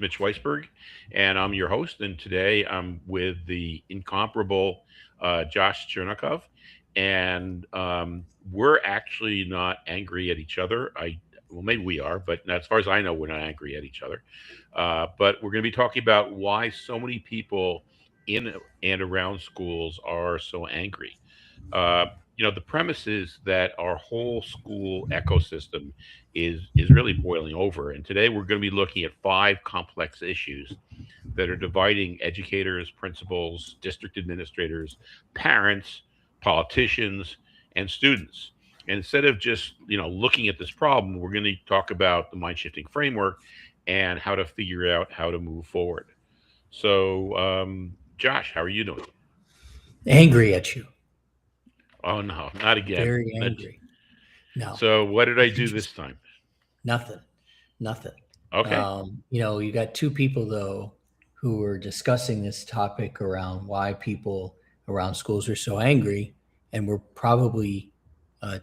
Mitch Weisberg, and I'm your host. And today I'm with the incomparable Josh Chernikov, and we're actually not angry at each other. Well, maybe we are, but as far as I know, we're not angry at each other. But we're going to be talking about why so many people in and around schools are so angry. Uh, the premise is that our whole school ecosystem is really boiling over, and today we're going to be looking at five complex issues that are dividing educators, principals, district administrators, parents, politicians, and students. And instead of just looking at this problem, we're going to talk about the mind shifting framework and how to figure out how to move forward. So, Josh, how are you doing? Angry at you. Oh no, not again. Very angry. No, So what did I do interesting. this time? Nothing. Nothing. Okay. You got two people though who were discussing this topic around why people around schools are so angry, and we're probably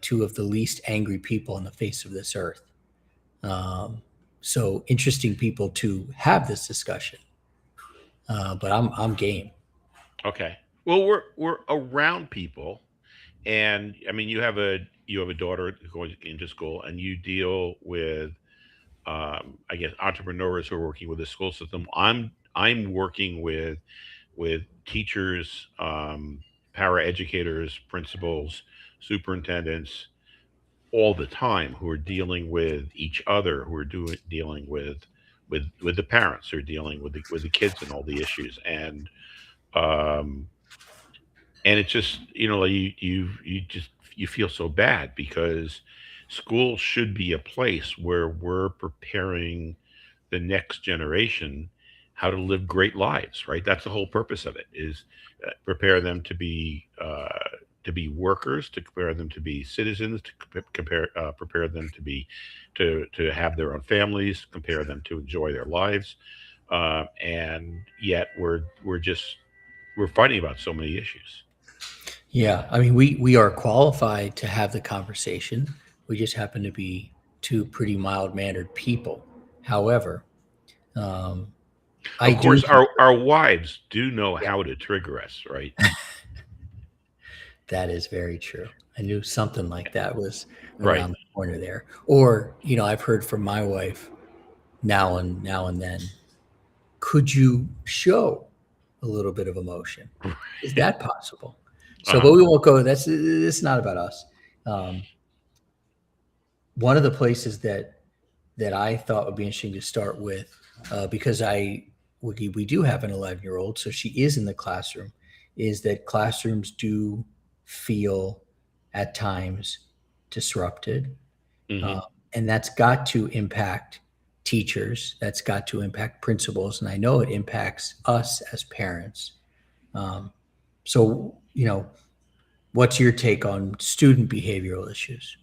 two of the least angry people on the face of this earth. Um, so interesting people to have this discussion. But I'm game. Okay. Well, we're around people, and I mean, you have a daughter going into school, and you deal with, I guess, entrepreneurs who are working with the school system. I'm working with teachers, para educators, principals, superintendents, all the time who are dealing with each other, who are dealing with the parents, who are dealing with the kids and all the issues, um, and it's just like you feel so bad because school should be a place where we're preparing the next generation how to live great lives, right? That's the whole purpose of it, is prepare them to be workers, to prepare them to be citizens, to prepare them to have their own families, compare them to enjoy their lives, and yet we're fighting about so many issues. Yeah, I mean, we are qualified to have the conversation. We just happen to be two pretty mild mannered people. However, um, I Of do. course, our wives do know Yeah, how to trigger us, right? that is very true. I knew something like that was Right. around the corner there. Or, I've heard from my wife now and then. Could you show a little bit of emotion? Is that possible? So, Uh-huh. but we won't go. It's not about us. Um, One of the places that I thought would be interesting to start with, because we do have an 11-year old, so she is in the classroom, is that classrooms do feel at times disrupted, uh, Hmm. and that's got to impact teachers. That's got to impact principals, and I know it impacts us as parents. Um, so, what's your take on student behavioral issues?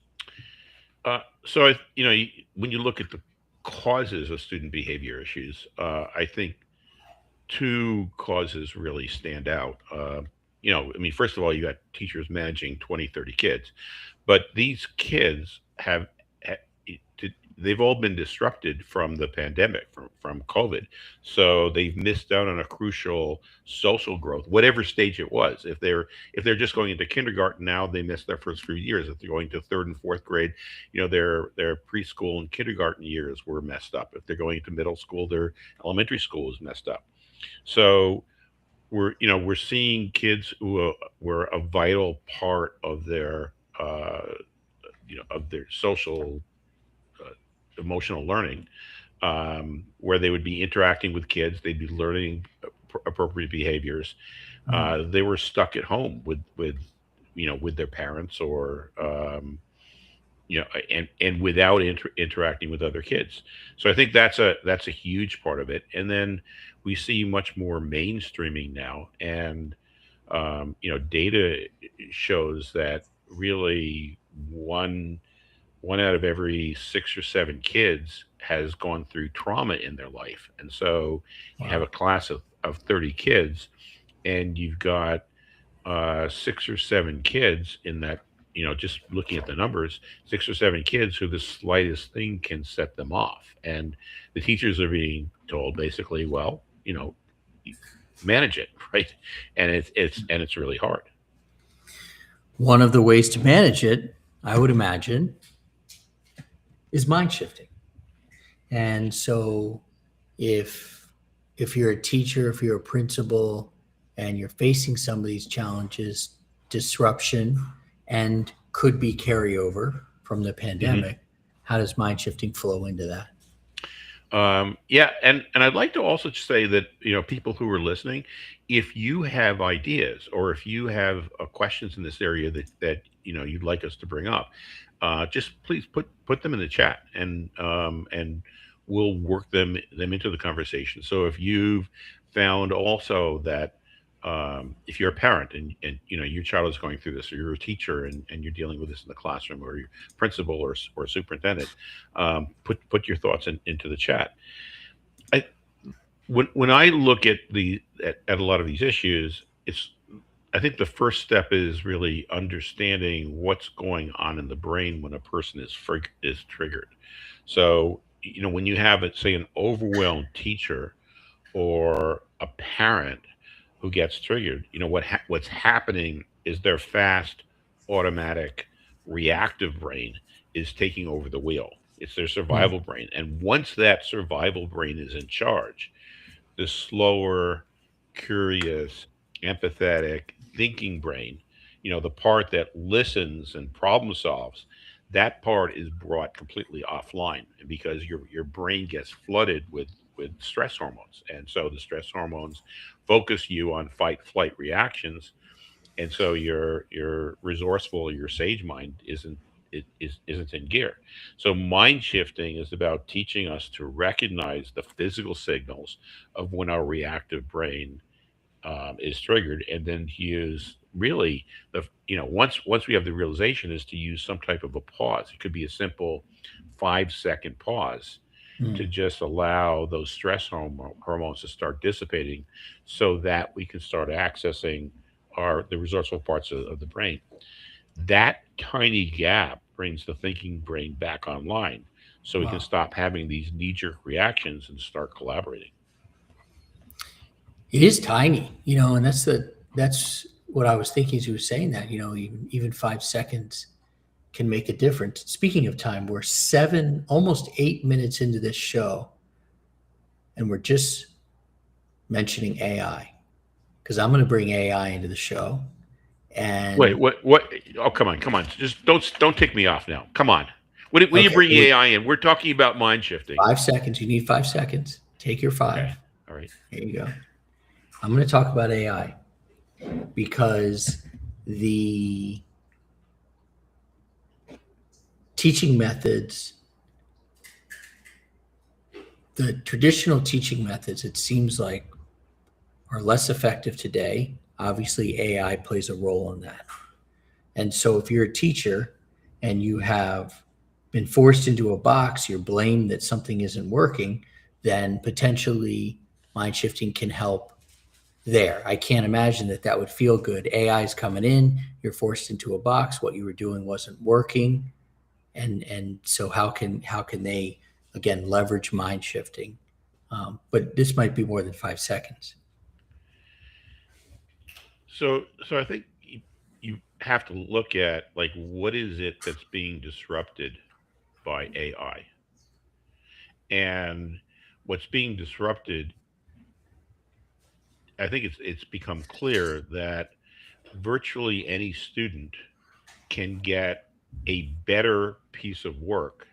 So, when you look at the causes of student behavior issues, I think two causes really stand out. I mean, first of all, you got teachers managing 20, 30 kids, but these kids ha- they've all been disrupted from the pandemic, from COVID. So they've missed out on a crucial social growth, whatever stage it was. If they're just going into kindergarten now, they missed their first few years. If they're going to third and fourth grade, their preschool and kindergarten years were messed up. If they're going to middle school, their elementary school is messed up. So we're seeing kids who were a vital part uh, of their social, uh, emotional learning, where they would be interacting with kids, they'd be learning appropriate behaviors. Mm. They were stuck at home with their parents, or and without interacting with other kids. So I think that's a huge part of it. And then we see much more mainstreaming now, and data shows that really one out of every 6 or 7 kids has gone through trauma in their life. And so you have a Wow. class of 30 kids, and you've got 6 or 7 kids in that, just looking at the numbers, 6 or 7 kids who the slightest thing can set them off. And the teachers are being told basically, well, manage it, right? And it's really hard. One of the ways to manage it, I would imagine, is mind shifting. And so if you're a teacher, if you're a principal, and you're facing some of these challenges, disruption and could be carryover from the Hmm. pandemic, how does mind shifting flow into that? Yeah, and I'd like to also say that people who are listening, if you have ideas or if you have questions in this area that you'd like us to bring up, just please put them in the chat, and we'll work them into the conversation. So if you've found also that if you're a parent and your child is going through this, or you're a teacher and you're dealing with this in the classroom, or your principal or superintendent, put your thoughts into the chat. I when I look at a lot of these issues, it's I think the first step is really understanding what's going on in the brain when a person is triggered. So when you have it, say, an overwhelmed teacher or a parent who gets triggered, what's happening is their fast, automatic, reactive brain is taking over the wheel. It's their Hmm. survival brain, and once that survival brain is in charge, the slower, curious, empathetic, thinking brain, the part that listens and problem solves, that part is brought completely offline because your brain gets flooded with stress hormones. And so the stress hormones focus you on fight flight reactions, and so your resourceful, your sage mind isn't in gear. So mind shifting is about teaching us to recognize the physical signals of when our reactive brain is triggered, and then to use really once we have the realization, is to use some type of a pause. It could be a simple 5-second pause Hmm. to just allow those stress hormones to start dissipating, so that we can start accessing the resourceful parts of the brain. That tiny gap brings the thinking brain back online, so we can Wow. stop having these knee-jerk reactions and start collaborating. It is tiny, and that's what I was thinking as you were saying that, even 5 seconds can make a difference. Speaking of time, we're almost 8 minutes into this show, and we're just mentioning AI because I'm going to bring AI into the show. Wait, And what? Oh, come on! Just don't take me off now. Come on. What are you okay, bringing AI in? We're talking about mind shifting. 5 seconds. You need 5 seconds. Take your Okay. five. All right. There you go. I'm going to talk about AI because the teaching methods, the traditional teaching methods, it seems like are less effective today. Obviously, AI plays a role in that. And so if you're a teacher and you have been forced into a box, you're blamed that something isn't working, then potentially mind shifting can help there. I can't imagine that that would feel good. AI is coming in, you're forced into a box, what you were doing wasn't working. And so how can they again leverage mind shifting? But this might be more than 5 seconds. So I think you have to look at, like, what is it that's being disrupted by AI, and what's being disrupted. I think it's become clear that virtually any student can get a better piece of work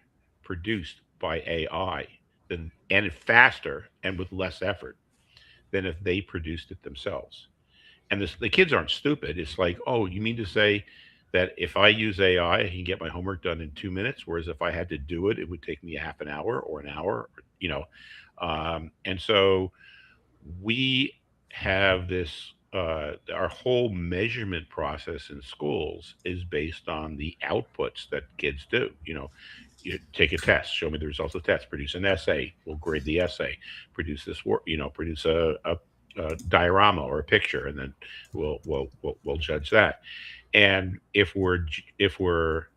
produced by AI and faster and with less effort than if they produced it themselves. And the kids aren't stupid. It's like, oh, you mean to say that if I use AI, I can get my homework done in 2 minutes, whereas if I had to do it, it would take me a half an hour or an hour, and so we have this. Our whole measurement process in schools is based on the outputs that kids do. You take a test, show me the results of the test, produce an essay, we'll grade the essay, produce this work, produce a diorama or a picture, and then we'll judge that. And if we're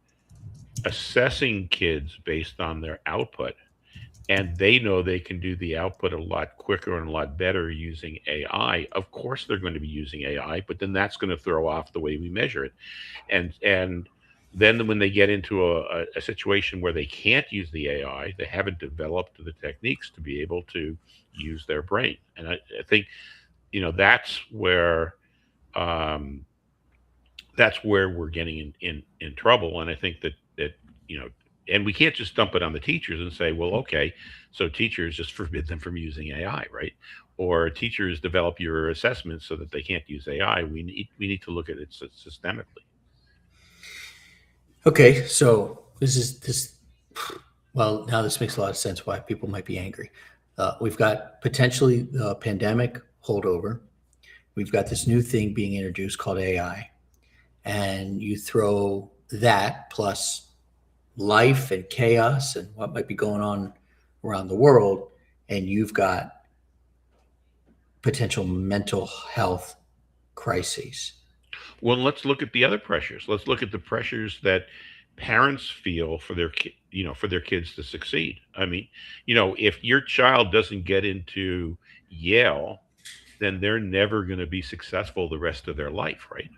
assessing kids based on their output, and they know they can do the output a lot quicker and a lot better using AI. Of course, they're going to be using AI, but then that's going to throw off the way we measure it. And then when they get into a situation where they can't use the AI, they haven't developed the techniques to be able to use their brain. And I think that's where um, we're getting in trouble. And I think that you know, and we can't just dump it on the teachers and say, well, okay, so teachers just forbid them from using AI, right? Or teachers develop your assessments so that they can't use AI. We need to look at it systemically. Okay, so this is this. Well, now this makes a lot of sense why people might be angry. We've got potentially the pandemic holdover. We've got this new thing being introduced called AI, and you throw that plus life and chaos and what might be going on around the world, and you've got potential mental health crises. Well, let's look at the other pressures. Let's look at the pressures that parents feel for for their kids to succeed. I mean, if your child doesn't get into Yale, then they're never going to be successful the rest of their life, right?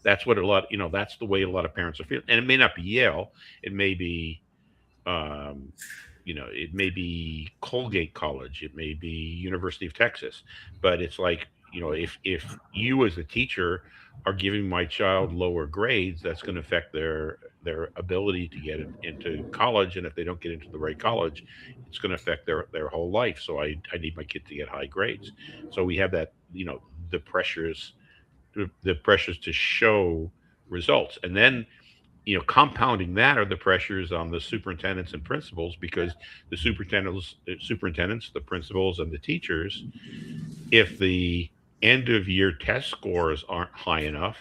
That's what a lot, that's the way a lot of parents are feeling. And it may not be Yale, it may be um, it may be Colgate College, it may be University of Texas, but it's like, if you as a teacher are giving my child lower grades, that's going to affect their ability to get into college, and if they don't get into the right college, it's going to affect their whole life. So I need my kid to get high grades. So we have that, the pressures, the pressures to show results, and then compounding that are the pressures on the superintendents and principals, because the superintendents, the principals, and the teachers, if the end of year test scores aren't high enough,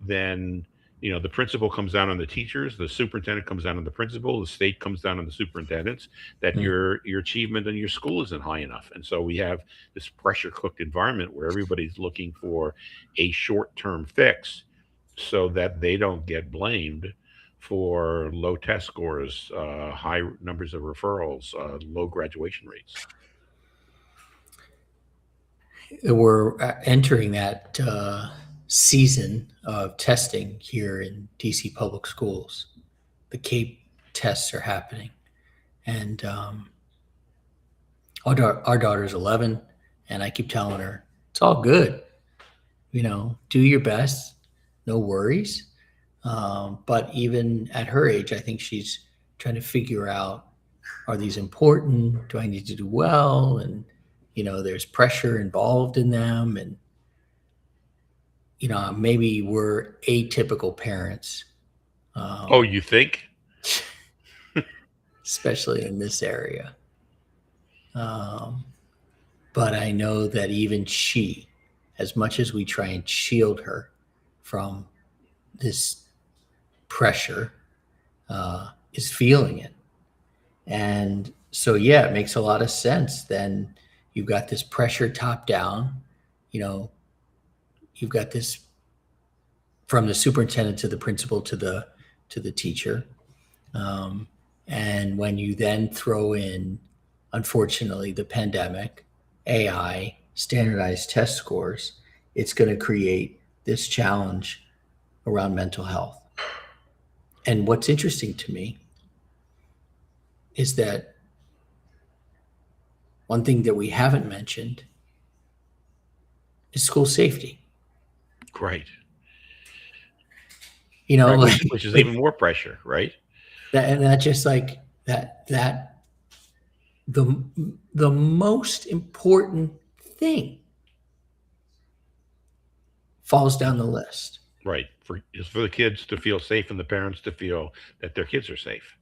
then the principal comes down on the teachers, the superintendent comes down on the principal, the state comes down on the superintendents, that Mm. your achievement in your school isn't high enough. And so we have this pressure cooked environment where everybody's looking for a short term fix so that they don't get blamed for low test scores, high numbers of referrals, low graduation rates. We're entering that season of testing here in DC public schools. The CAPE tests are happening, and our daughter's 11, and I keep telling her it's all good. Do your best, no worries. But even at her age, I think she's trying to figure out, are these important? Do I need to do well? And there's pressure involved in them, and maybe we're atypical parents, Oh, um, you think? especially in this area. Um, but I know that even she, as much as we try and shield her from this pressure, is feeling it. And so, yeah, it makes a lot of sense. Then you've got this pressure top down, you know, you've got this from the superintendent to the principal to the teacher. Um, and when you then throw in, unfortunately, the pandemic, AI, standardized test scores, it's going to create this challenge around mental health. And what's interesting to me is that one thing that we haven't mentioned is school safety. Right. Right. Like, Which is even more pressure, right? that, and that just like that the the most important thing falls down the list. Right. For the kids to feel safe and the parents to feel that their kids are safe.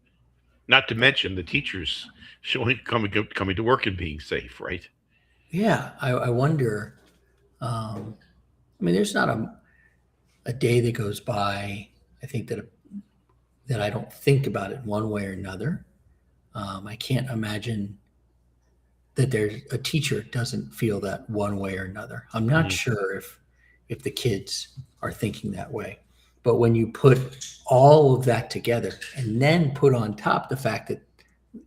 Not to mention the teachers showing coming to work and being safe, right? Yeah, I wonder. I mean, there's not a day that goes by, I think, that I don't think about it one way or another. I can't imagine that there's a teacher doesn't feel that one way or another. I'm not Mhm. sure if the kids are thinking that way. But when you put all of that together and then put on top the fact that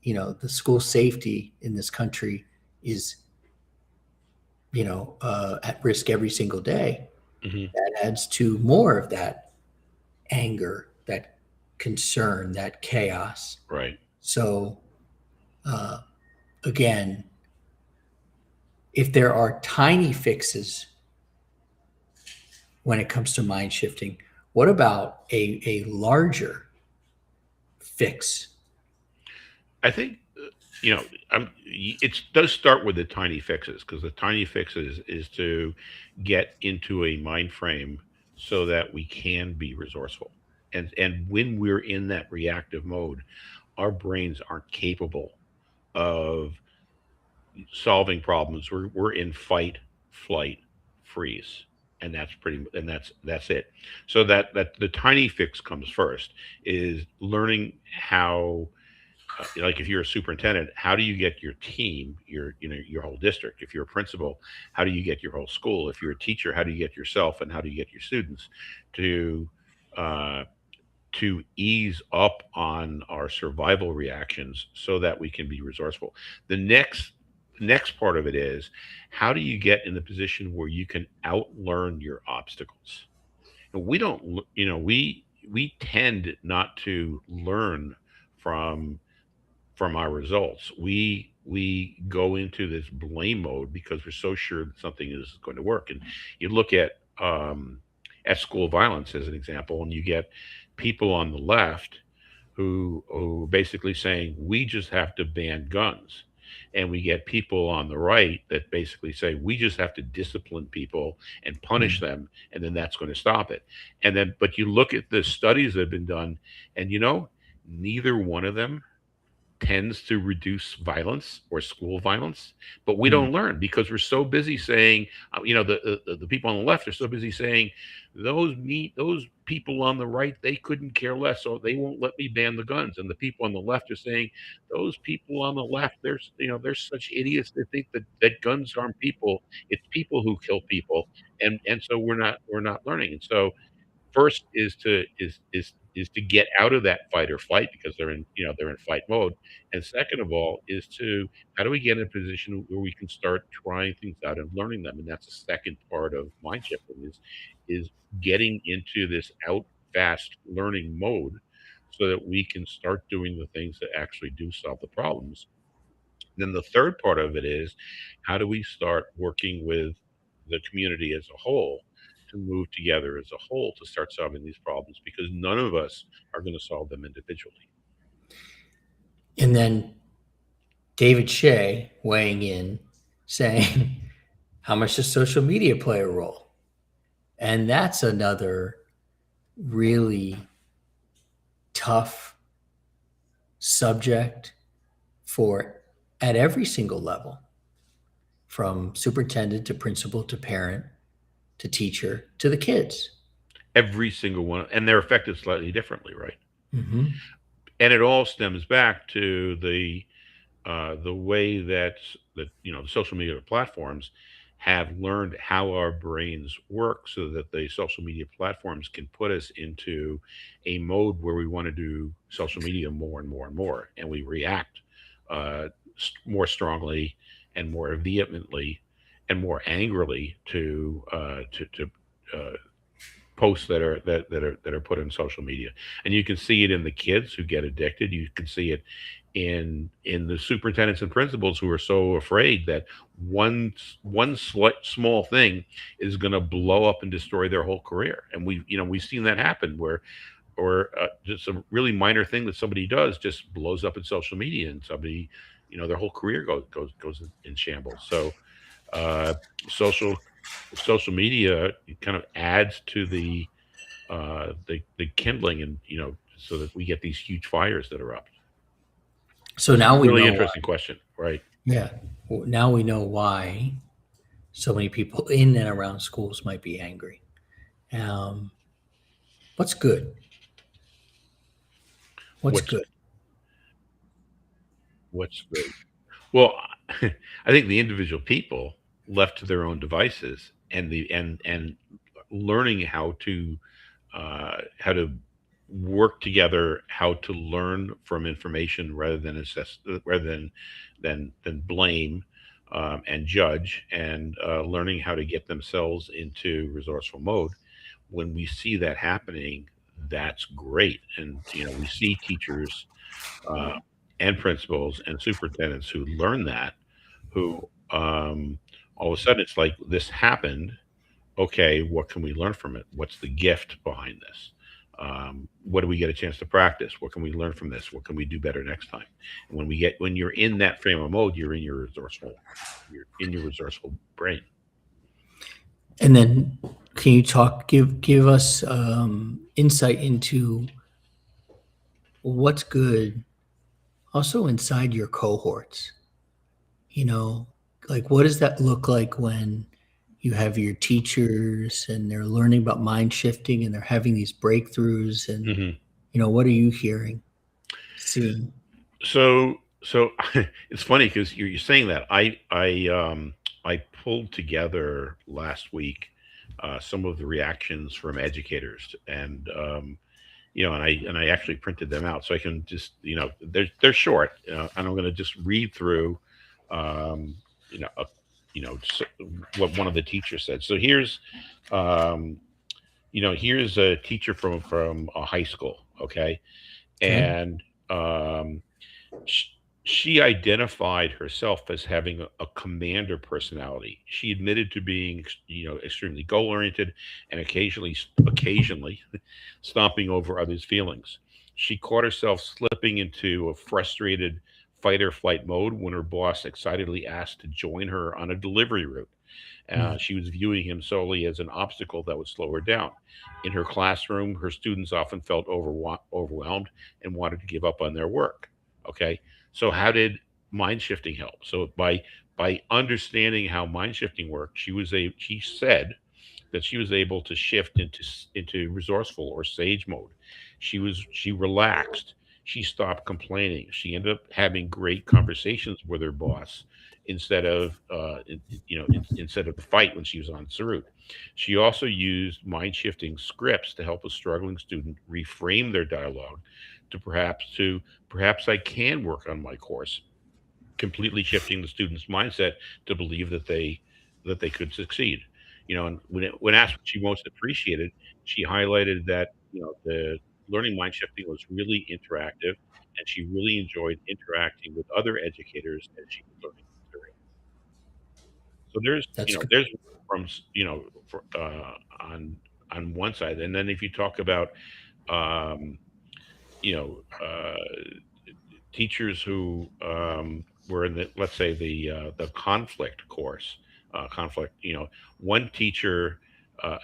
the school safety in this country is at risk every single day, Hmm. that adds to more of that anger, that concern, that chaos. Right. So uh, again, if there are tiny fixes when it comes to mind shifting, what about a larger fix? I think it does start with the tiny fixes, because the tiny fixes is to get into a mind frame so that we can be resourceful. And when we're in that reactive mode, our brains aren't capable of solving problems. We're in fight, flight, freeze, and that's it. So that the tiny fix comes first, is learning how, like if you're a superintendent, how do you get your team, your whole district? If you're a principal, how do you get your whole school? If you're a teacher, how do you get yourself, and how do you get your students to uh, ease up on our survival reactions so that we can be resourceful? The next part of it is, how do you get in the position where you can outlearn your obstacles? And we don't we tend not to learn from our results. We go into this blame mode because we're so sure that something is going to work. And you look at school violence as an example, and you get people on the left who are basically saying we just have to ban guns, and we get people on the right that basically say we just have to discipline people and punish Mm. them, and then that's going to stop it. And then, but you look at the studies that have been done, and neither one of them tends to reduce violence or school violence, but we Mm. don't learn because we're so busy saying, the people on the left are so busy saying, those people on the right, they couldn't care less, so they won't let me ban the guns. And the people on the left are saying, those people on the left, they're such idiots. They think that guns harm people. It's people who kill people, and so we're not learning. And so first is to get out of that fight or flight, because they're in fight mode. And second of all is to, how do we get in a position where we can start trying things out and learning them? And that's the second part of mind shifting, is getting into this out fast learning mode so that we can start doing the things that actually do solve the problems. Then the third part of it is, how do we start working with the community as a whole to move together as a whole to start solving these problems, because none of us are going to solve them individually. And then David Shea weighing in saying, how much does social media play a role? And that's another really tough subject for at every single level, from superintendent to principal to parent to teacher to the kids. Every single one, and they're affected slightly differently, right? Mm-hmm. And it all stems back to the way that the social media platforms have learned how our brains work, so that the social media platforms can put us into a mode where we want to do social media more and more and more, and we react uh, more strongly and more vehemently and more angrily to posts that are put in social media. And you can see it in the kids who get addicted. You can see it in the superintendents and principals who are so afraid that small thing is going to blow up and destroy their whole career. And we've seen that happen, where or just a really minor thing that somebody does just blows up in social media, and somebody, their whole career goes in shambles. So uh, social social media kind of adds to the kindling, and so that we get these huge fires that erupt. So It's now a we really know why. interesting question, right? Yeah. Now we know why so many people in and around schools might be angry. Um, what's good? What's What's good? what's good? Well, I think the individual people left to their own devices, and learning how to work together how to learn from information rather than assess, rather than blame, and judge, and learning how to get themselves into resourceful mode. When we see that happening, that's great. And we see teachers, uh, and principals and superintendents who learn that, who, all of a sudden it's like, this happened. Okay, what can we learn from it? What's the gift behind this? What do we get a chance to practice? What can we learn from this? What can we do better next time? And when you're in that frame of mode, you're in your resourceful brain. And then can you give us insight into what's good also inside your cohorts? You know, like what does that look like when you have your teachers and they're learning about mind shifting and they're having these breakthroughs and Hmm. what are you hearing, seeing? So it's funny because you're saying that. I pulled together last week some of the reactions from educators, and and I actually printed them out so I can just, they're short, and I'm going to just read through, um, you know, a, what one of the teachers said. So um, here's a teacher from a high school, okay, Okay. and um, sh- she identified herself as having a commander personality. She admitted to being, extremely goal oriented and occasionally stomping over others' feelings. She caught herself slipping into a frustrated fight or flight mode when her boss excitedly asked to join her on a delivery route. Mm. She was viewing him solely as an obstacle that would slow her down. In her classroom, her students often felt overwhelmed and wanted to give up on their work. Okay, so how did mind shifting help? So by understanding how mind shifting worked, she said that she was able to shift into resourceful or sage mode. She relaxed. She stopped complaining. She ended up having great conversations with her boss instead of instead of the fight when she was on Sarut. She also used mind shifting scripts to help a struggling student reframe their dialogue to perhaps I can work on my course, completely shifting the student's mindset to believe that they could succeed. And when asked what she most appreciated, she highlighted that the learning mind shifting was really interactive, and she really enjoyed interacting with other educators as she was learning material. So there's That's good. there's from on one side, and then if you talk about um, you know teachers who were in the, let's say, the conflict course, conflict. One teacher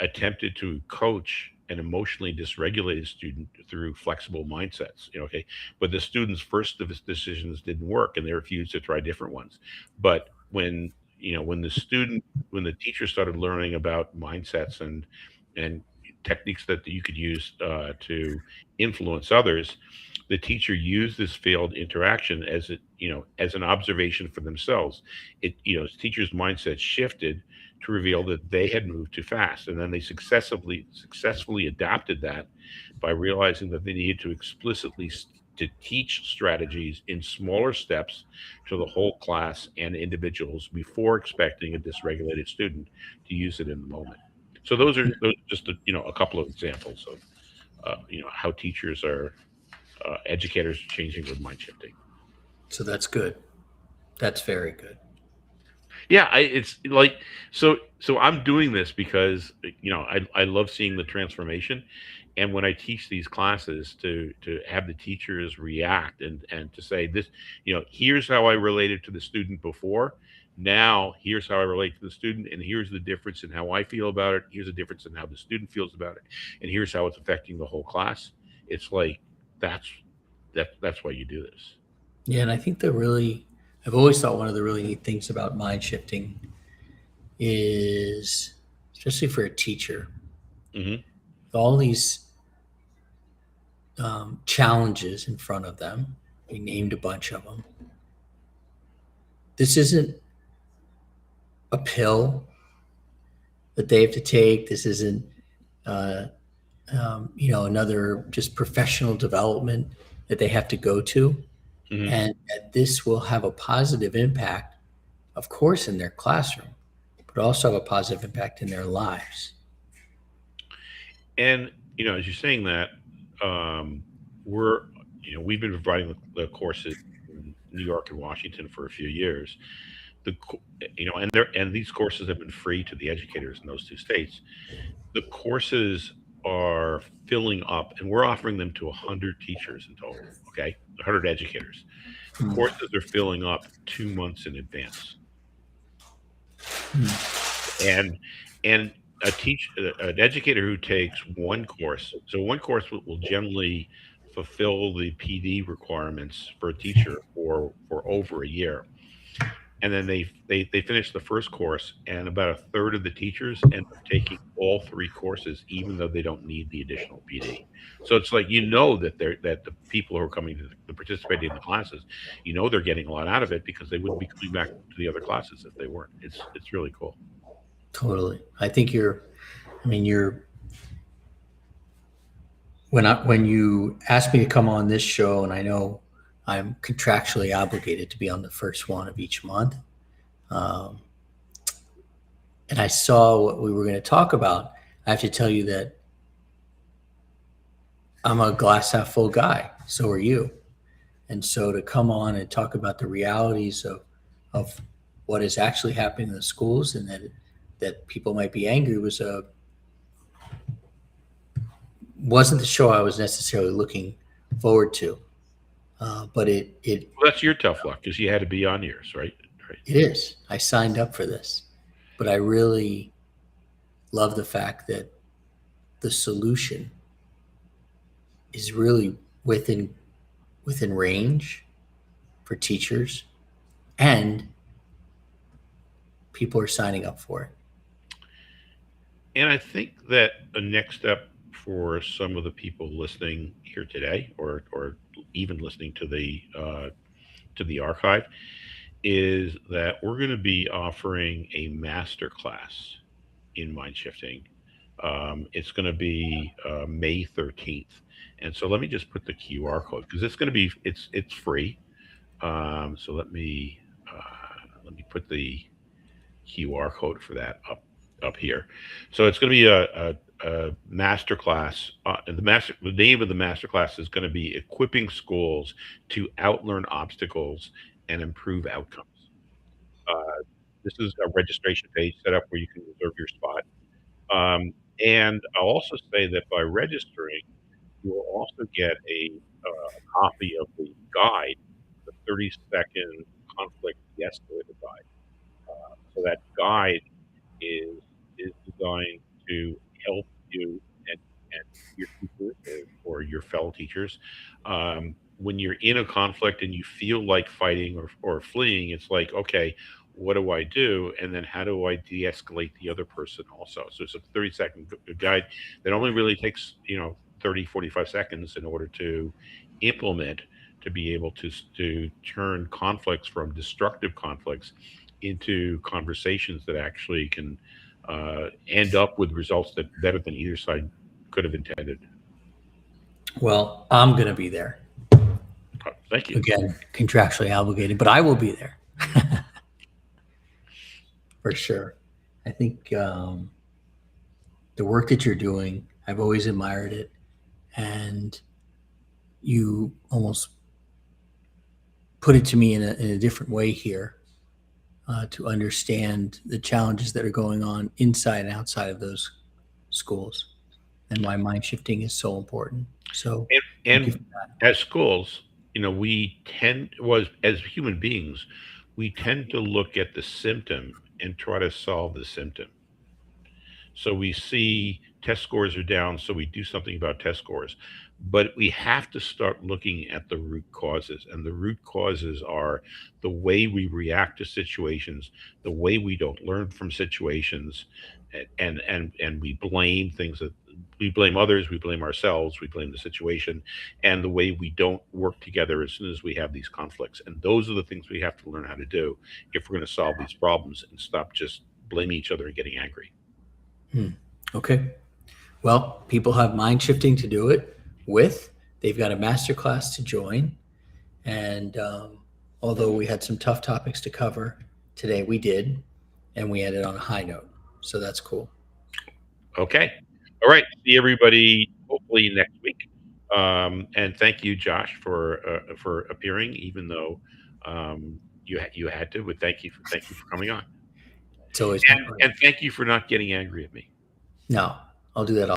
attempted to coach an emotionally dysregulated student through flexible mindsets. Okay, but the student's first of his decisions didn't work, and they refused to try different ones. But when the teacher started learning about mindsets and techniques that you could use to influence others, the teacher used this failed interaction as an observation for themselves. Teacher's mindset shifted to reveal that they had moved too fast, and then they successfully adapted that by realizing that they needed to to teach strategies in smaller steps to the whole class and individuals before expecting a dysregulated student to use it in the moment. So those are just a couple of examples of how teachers are educators changing with mind shifting. So that's good. That's very good. Yeah, it's like, so I'm doing this because I love seeing the transformation, and when I teach these classes, to have the teachers react and to say this, here's how I related to the student before. Now here's how I relate to the student, and here's the difference in how I feel about it. Here's the difference in how the student feels about it, and here's how it's affecting the whole class. It's like that's that's why you do this. Yeah, and I think I've always thought one of the really neat things about mind shifting is, especially for a teacher, Hmm. all these challenges in front of them. We named a bunch of them. This isn't a pill that they have to take. This isn't uh, another just professional development that they have to go to, Mhm. and that this will have a positive impact, of course, in their classroom, but also have a positive impact in their lives. And as you're saying that, um, we're we've been providing the courses in New York and Washington for a few years. And these courses have been free to the educators in those two states. The courses are filling up, and we're offering them to 100 teachers in total. Okay, 100 educators. The Mm. courses are filling up 2 months in advance, Mm. and and an educator who takes one course. So one course will generally fulfill the PD requirements for a teacher for over a year, and then they finish the first course, and about a third of the teachers end up taking all three courses, even though they don't need the additional PD. So it's like that the people who are coming to participate in the classes, they're getting a lot out of it because they wouldn't be coming back to the other classes if they weren't. It's really cool. Totally. I think you're when you asked me to come on this show, and I know I'm contractually obligated to be on the first one of each month, um, and I saw what we were going to talk about, I have to tell you that I'm a glass half full guy. So are you. And so to come on and talk about the realities of what is actually happening in the schools, and that people might be angry, wasn't the show I was necessarily looking forward to. But Well, that's your tough luck because you had to be on yours, right? Right. it is. I signed up for this, but I really love the fact that the solution is really within range for teachers, and people are signing up for it. And I think that a next step for some of the people listening here today, or even listening to the archive, is that we're going to be offering a master class in mind shifting. It's going to be May 13th, and so let me just put the QR code because it's free. So let me put the QR code for that up here. So it's going to be a master class. And the name of the master class is going to be equipping schools to outlearn obstacles and improve outcomes. Uh, this is a registration page set up where you can reserve your spot. And I'll also say that by registering, you will also get a copy of the guide, the 30-second conflict de-escalator guide. So that guide is is designed to help you and your teachers or your fellow teachers. When you're in a conflict and you feel like fighting or fleeing, it's like, okay, what do I do? And then how do I de-escalate the other person also? So it's a 30-second guide that only really takes, 30, 45 seconds in order to implement, to be able to turn conflicts from destructive conflicts into conversations that actually can end up with results that better than either side could have intended. Well, I'm going to be there. Thank you. Again, contractually obligated, but I will be there for sure. I think the work that you're doing, I've always admired it. And you almost put it to me in a different way here, to understand the challenges that are going on inside and outside of those schools, and why mind shifting is so important. So And, thank you for and as schools, we tend was as human beings, we tend to look at the symptom and try to solve the symptom. So we see test scores are down, so we do something about test scores. But we have to start looking at the root causes. And the root causes are the way we react to situations, the way we don't learn from situations, and we blame things that we blame others, we blame ourselves, we blame the situation, and the way we don't work together as soon as we have these conflicts. And those are the things we have to learn how to do if we're going to solve these problems and stop just blaming each other and getting angry. that. Okay. Well, people have mind shifting to do it with. They've got a master class to join. And although we had some tough topics to cover today, we did. And we ended on a high note. So that's cool. Okay. All right. See everybody hopefully next week. And thank you, Josh, for appearing, even though you had to. But thank you for coming on, It's always my pleasure. and thank you for not getting angry at me. No, I'll do that